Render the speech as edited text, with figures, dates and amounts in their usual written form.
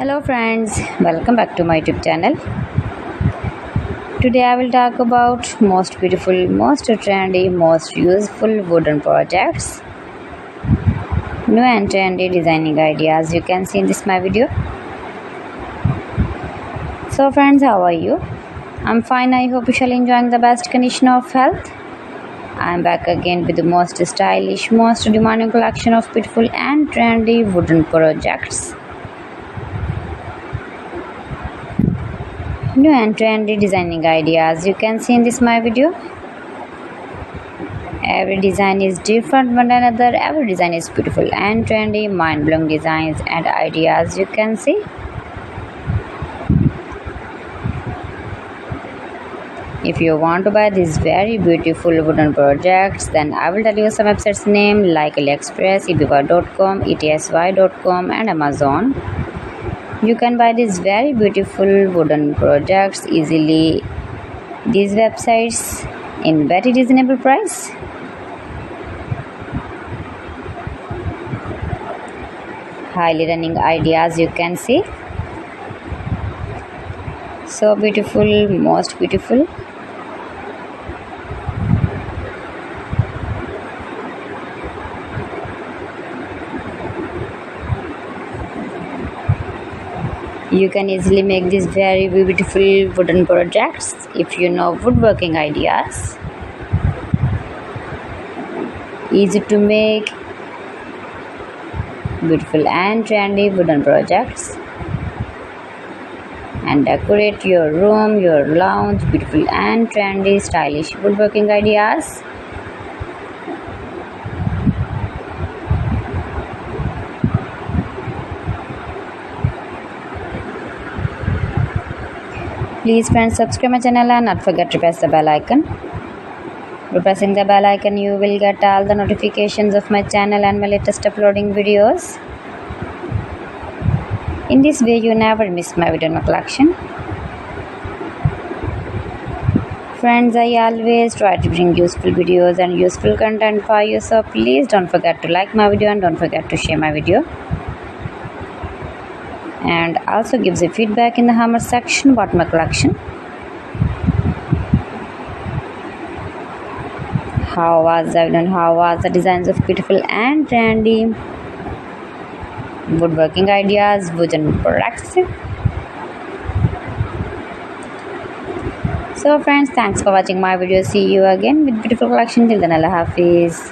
Hello friends, welcome back to my YouTube channel. Today I will talk about most beautiful, most trendy, most useful wooden projects. New and trendy designing ideas you can see in this my video. So friends, how are you? I'm fine. I hope you shall enjoying the best condition of health. I'm back again with the most stylish, most demanding collection of beautiful and trendy wooden projects. New and trendy designing ideas you can see in this my video. Every design is different one another. Every design is beautiful and trendy, mind-blowing designs and ideas you can see. If you want to buy these very beautiful wooden projects, then I will tell you some websites name like AliExpress, eBay.com, etsy.com and Amazon. You can buy these very beautiful wooden projects easily. These websites in very reasonable price. Highly running ideas you can see. So beautiful, most beautiful. You can easily make these very beautiful wooden projects if you know woodworking ideas. Easy to make beautiful and trendy wooden projects and decorate your room, your lounge, beautiful and trendy stylish woodworking ideas. Please friends, subscribe my channel and not forget to press the bell icon. By pressing the bell icon, you will get all the notifications of my channel and my latest uploading videos. In this way, you never miss my video in my collection. Friends, I always try to bring useful videos and useful content for you, so please don't forget to like my video and don't forget to share my video. And also gives a feedback in the comment section about my collection. How was I done? How was the designs of beautiful and trendy woodworking ideas, wooden products? So friends, thanks for watching my video. See you again with beautiful collection. Till then, Allah Hafiz.